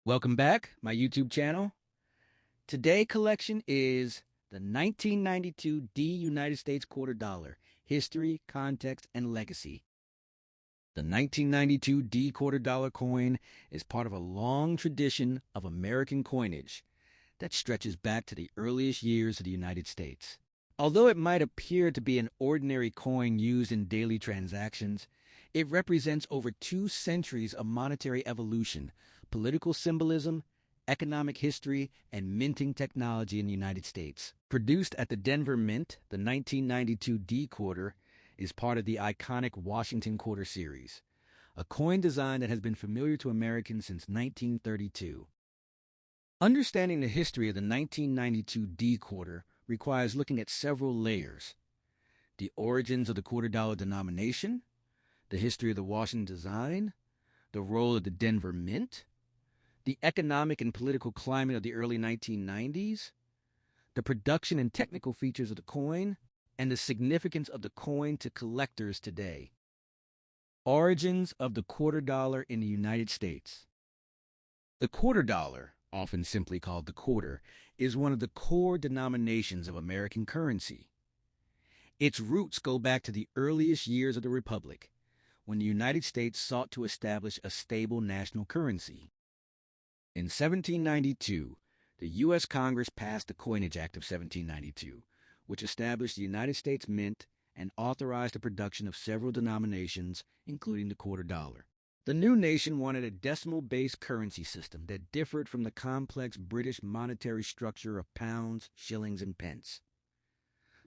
Welcome back, my YouTube channel. Today collection is the 1992 D United States quarter dollar, history, context, and legacy. The 1992 D quarter dollar coin is part of a long tradition of American coinage that stretches back to the earliest years of the United States. Although it might appear to be an ordinary coin used in daily transactions, it represents over 2 centuries of monetary evolution, political symbolism, economic history, and minting technology in the United States. Produced at the Denver Mint, the 1992 D quarter is part of the iconic Washington Quarter series, a coin design that has been familiar to Americans since 1932. Understanding the history of the 1992 D quarter requires looking at several layers: the origins of the quarter dollar denomination, the history of the Washington design, the role of the Denver Mint, the economic and political climate of the early 1990s, the production and technical features of the coin, and the significance of the coin to collectors today. Origins of the quarter dollar in the United States. The quarter dollar, often simply called the quarter, is one of the core denominations of American currency. Its roots go back to the earliest years of the Republic, when the United States sought to establish a stable national currency. In 1792, the U.S. Congress passed the Coinage Act of 1792, which established the United States Mint and authorized the production of several denominations, including the quarter dollar. The new nation wanted a decimal-based currency system that differed from the complex British monetary structure of pounds, shillings, and pence.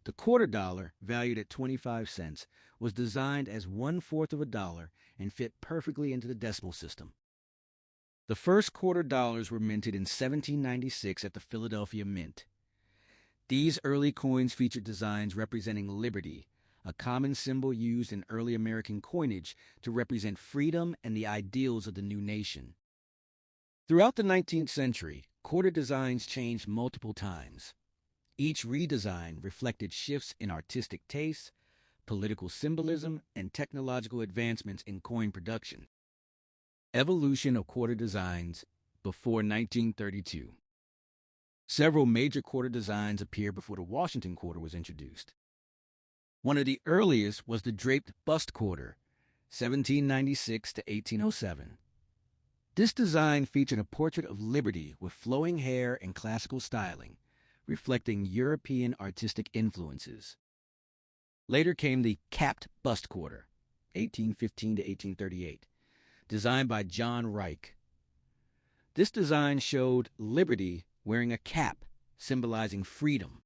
The quarter dollar, valued at 25 cents, was designed as 1/4 of a dollar and fit perfectly into the decimal system. The first quarter dollars were minted in 1796 at the Philadelphia Mint. These early coins featured designs representing liberty, a common symbol used in early American coinage to represent freedom and the ideals of the new nation. Throughout the 19th century, quarter designs changed multiple times. Each redesign reflected shifts in artistic taste, political symbolism, and technological advancements in coin production. Evolution of quarter designs before 1932. Several major quarter designs appeared before the Washington quarter was introduced. One of the earliest was the draped bust quarter, 1796 to 1807. This design featured a portrait of Liberty with flowing hair and classical styling, reflecting European artistic influences. Later came the capped bust quarter, 1815 to 1838, designed by John Reich. This design showed Liberty wearing a cap, symbolizing freedom.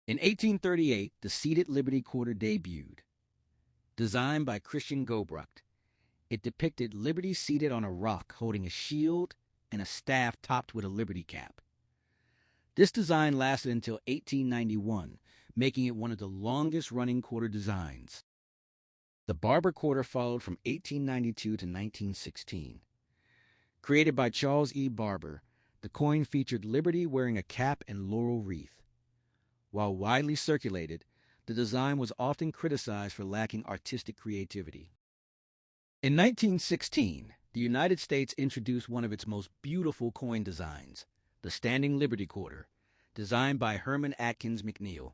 In 1838, the seated Liberty quarter debuted. Designed by Christian Gobrucht, it depicted Liberty seated on a rock holding a shield and a staff topped with a Liberty cap. This design lasted until 1891, making it one of the longest-running quarter designs. The Barber quarter followed from 1892 to 1916. Created by Charles E. Barber, the coin featured Liberty wearing a cap and laurel wreath. While widely circulated, the design was often criticized for lacking artistic creativity. In 1916, the United States introduced one of its most beautiful coin designs, the Standing Liberty Quarter, designed by Herman Atkins McNeil.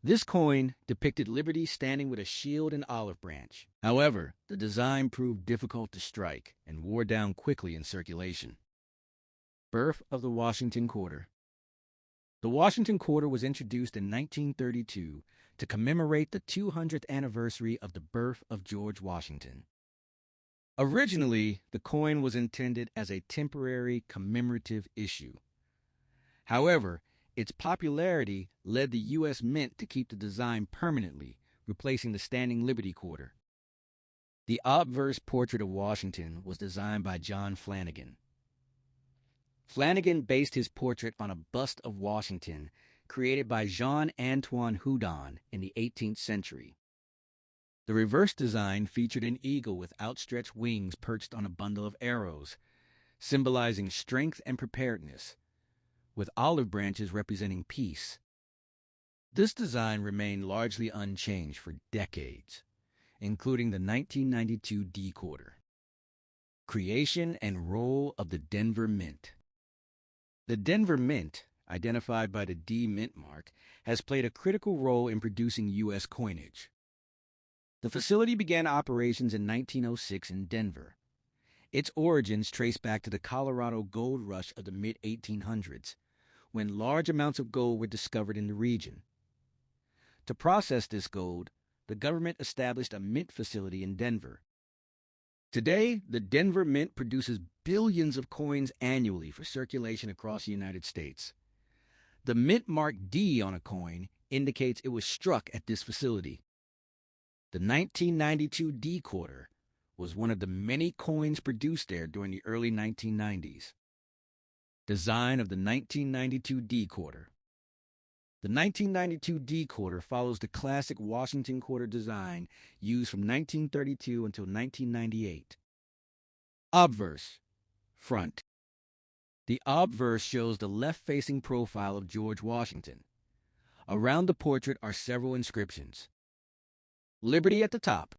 This coin depicted Liberty standing with a shield and olive branch. However, the design proved difficult to strike and wore down quickly in circulation. Birth of the Washington Quarter. The Washington Quarter was introduced in 1932 to commemorate the 200th anniversary of the birth of George Washington. Originally, the coin was intended as a temporary commemorative issue. However, its popularity led the U.S. Mint to keep the design permanently, replacing the Standing Liberty Quarter. The obverse portrait of Washington was designed by John Flanagan. Flanagan based his portrait on a bust of Washington created by Jean-Antoine Houdon in the 18th century. The reverse design featured an eagle with outstretched wings perched on a bundle of arrows, symbolizing strength and preparedness, with olive branches representing peace. This design remained largely unchanged for decades, including the 1992 D quarter. Creation and role of the Denver Mint. The Denver Mint, identified by the D Mint mark, has played a critical role in producing U.S. coinage. The facility began operations in 1906 in Denver. Its origins trace back to the Colorado gold rush of the mid-1800s, when large amounts of gold were discovered in the region. To process this gold, the government established a mint facility in Denver. Today, the Denver Mint produces billions of coins annually for circulation across the United States. The mint mark D on a coin indicates it was struck at this facility. The 1992 D quarter was one of the many coins produced there during the early 1990s. Design of the 1992 D quarter. The 1992 D quarter follows the classic Washington quarter design used from 1932 until 1998. Obverse. Front. The obverse shows the left-facing profile of George Washington. Around the portrait are several inscriptions. Liberty at the top.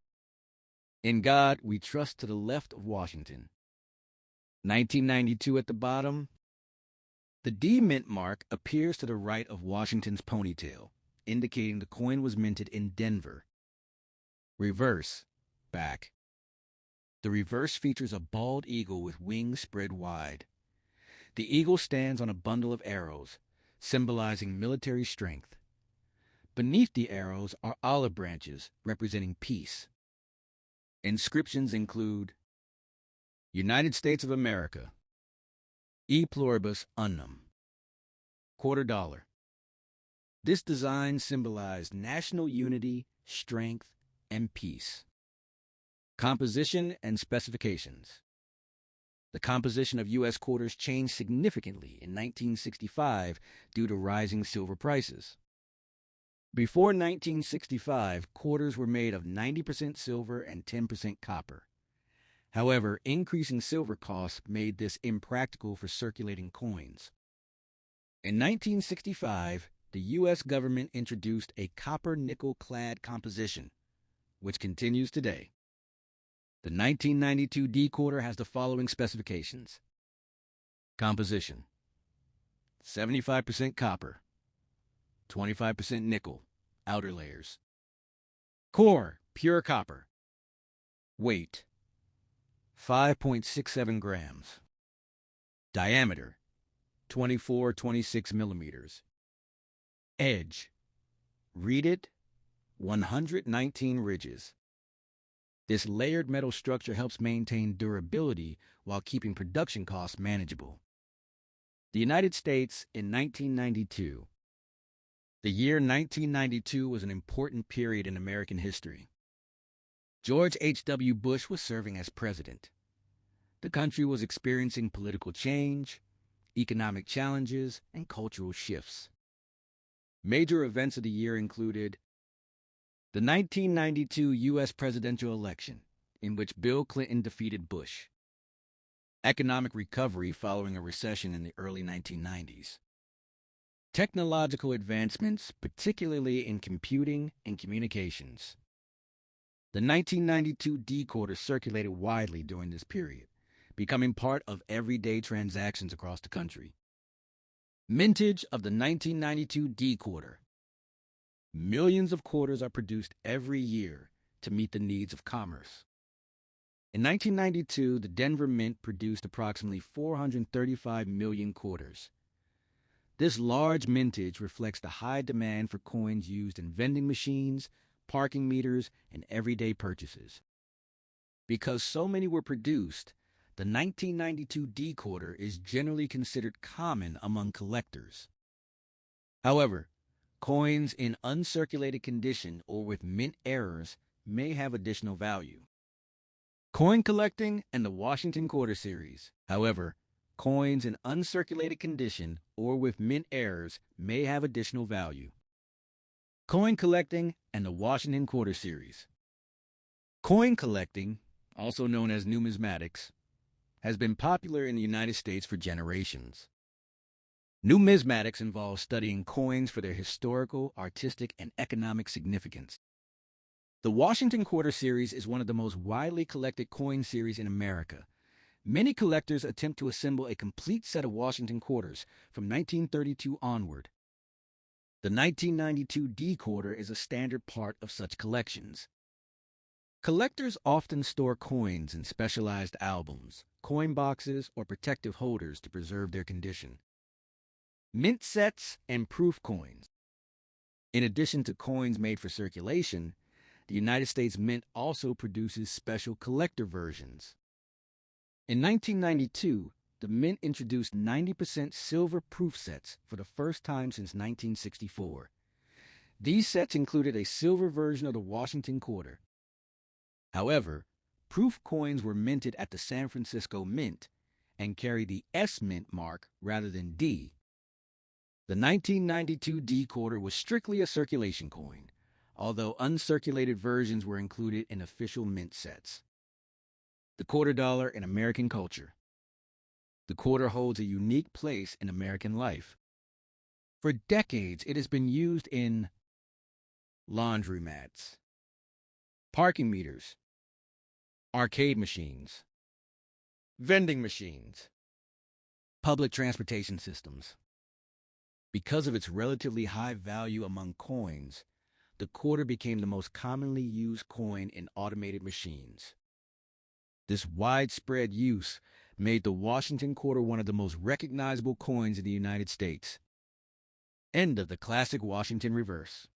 In God we trust, to the left of Washington. 1992 at the bottom. The D mint mark appears to the right of Washington's ponytail, indicating the coin was minted in Denver. Reverse. Back. The reverse features a bald eagle with wings spread wide. The eagle stands on a bundle of arrows, symbolizing military strength. Beneath the arrows are olive branches representing peace. Inscriptions include United States of America, E pluribus unum, $quarter. This design symbolized national unity, strength, and peace. Composition and specifications. The composition of U.S. quarters changed significantly in 1965 due to rising silver prices. Before 1965, quarters were made of 90% silver and 10% copper. However, increasing silver costs made this impractical for circulating coins. In 1965, the U.S. government introduced a copper-nickel-clad composition, which continues today. The 1992 D quarter has the following specifications. Composition: 75% copper, 25% nickel, outer layers. Core, pure copper. Weight: 5.67 grams. Diameter: 24-26 millimeters. Edge: reeded, 119 ridges. This layered metal structure helps maintain durability while keeping production costs manageable. The United States in 1992. The year 1992 was an important period in American history. George H.W. Bush was serving as president. The country was experiencing political change, economic challenges, and cultural shifts. Major events of the year included the 1992 U.S. presidential election, in which Bill Clinton defeated Bush. Economic recovery following a recession in the early 1990s. Technological advancements, particularly in computing and communications. The 1992 D quarter circulated widely during this period, becoming part of everyday transactions across the country. Mintage of the 1992 D quarter. Millions of quarters are produced every year to meet the needs of commerce. In 1992, the Denver Mint produced approximately 435 million quarters. This large mintage reflects the high demand for coins used in vending machines, parking meters, and everyday purchases. Because so many were produced, the 1992 D quarter is generally considered common among collectors. However, coins in uncirculated condition or with mint errors may have additional value. Coin collecting and the Washington Quarter Series. However, coins in uncirculated condition or with mint errors may have additional value. Coin collecting and the Washington Quarter Series. Coin collecting, also known as numismatics, has been popular in the United States for generations. Numismatics involves studying coins for their historical, artistic, and economic significance. The Washington Quarter Series is one of the most widely collected coin series in America, Many collectors attempt to assemble a complete set of Washington quarters from 1932 onward. The 1992 D quarter is a standard part of such collections. Collectors often store coins in specialized albums, coin boxes, or protective holders to preserve their condition. Mint sets and proof coins. In addition to coins made for circulation, the United States Mint also produces special collector versions. In 1992, the Mint introduced 90% silver proof sets for the first time since 1964. These sets included a silver version of the Washington quarter. However, proof coins were minted at the San Francisco Mint and carry the S Mint mark rather than D. The 1992 D quarter was strictly a circulation coin, although uncirculated versions were included in official mint sets. The quarter dollar in American culture. The quarter holds a unique place in American life. For decades, it has been used in laundromats, parking meters, arcade machines, vending machines, public transportation systems. Because of its relatively high value among coins, the quarter became the most commonly used coin in automated machines. This widespread use made the Washington quarter one of the most recognizable coins in the United States. End of the classic Washington reverse.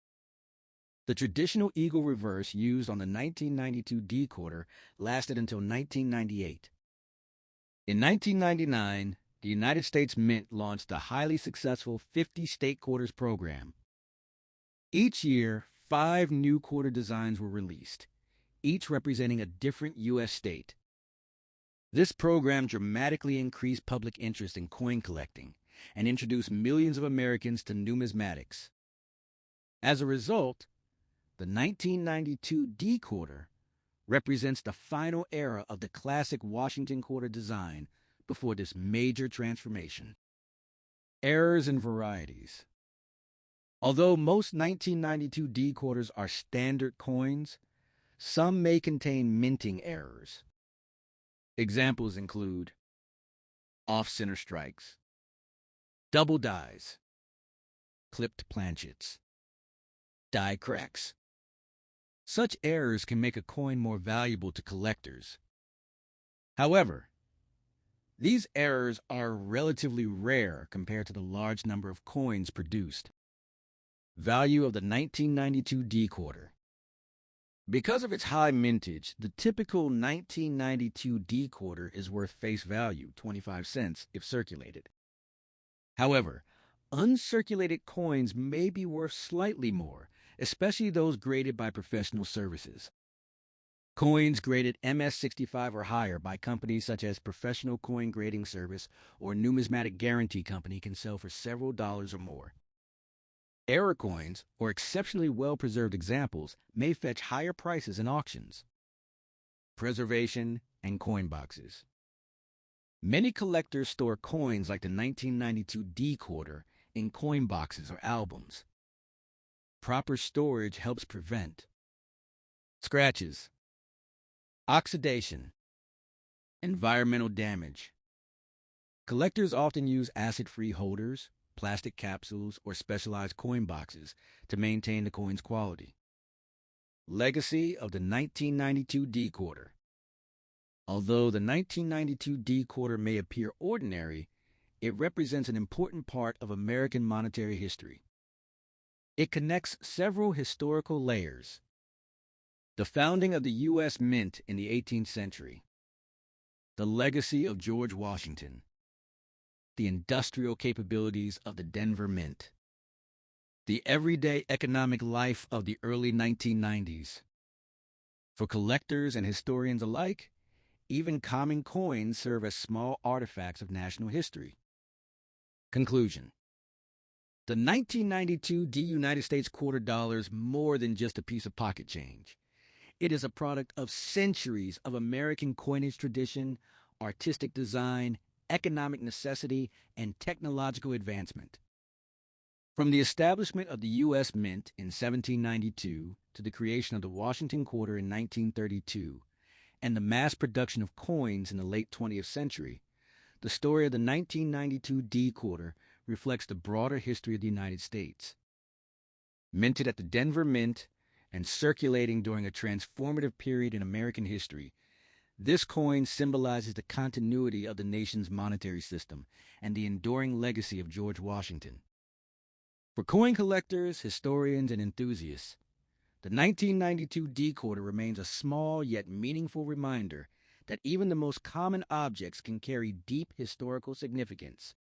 The traditional eagle reverse used on the 1992 D quarter lasted until 1998. In 1999, the United States Mint launched the highly successful 50 State Quarters program. Each year, 5 new quarter designs were released, each representing a different U.S. state. This program dramatically increased public interest in coin collecting and introduced millions of Americans to numismatics. As a result, the 1992 D quarter represents the final era of the classic Washington quarter design before this major transformation. Errors and varieties. Although most 1992 D quarters are standard coins, some may contain minting errors. Examples include off-center strikes, double dies, clipped planchets, die cracks. Such errors can make a coin more valuable to collectors. However, these errors are relatively rare compared to the large number of coins produced. Value of the 1992 D quarter. Because of its high mintage, the typical 1992 D quarter is worth face value, 25 cents, if circulated. However, uncirculated coins may be worth slightly more, especially those graded by professional services. Coins graded MS-65 or higher by companies such as Professional Coin Grading Service or Numismatic Guarantee Company can sell for several dollars or more. Error coins, or exceptionally well-preserved examples, may fetch higher prices in auctions. Preservation and coin boxes. Many collectors store coins like the 1992 D quarter in coin boxes or albums. Proper storage helps prevent scratches, oxidation, environmental damage. Collectors often use acid-free holders, plastic capsules, or specialized coin boxes to maintain the coin's quality. Legacy of the 1992 D quarter. Although the 1992 D quarter may appear ordinary, it represents an important part of American monetary history. It connects several historical layers. The founding of the U.S. Mint in the 18th century. The legacy of George Washington. The industrial capabilities of the Denver Mint. The everyday economic life of the early 1990s. For collectors and historians alike, even common coins serve as small artifacts of national history. Conclusion. The 1992 D United States quarter dollar is more than just a piece of pocket change. It is a product of centuries of American coinage tradition, artistic design, economic necessity, and technological advancement. From the establishment of the U.S. Mint in 1792 to the creation of the Washington quarter in 1932, and the mass production of coins in the late 20th century, the story of the 1992 D quarter reflects the broader history of the United States. Minted at the Denver Mint and circulating during a transformative period in American history, this coin symbolizes the continuity of the nation's monetary system and the enduring legacy of George Washington. For coin collectors, historians, and enthusiasts, the 1992 D quarter remains a small yet meaningful reminder that even the most common objects can carry deep historical significance.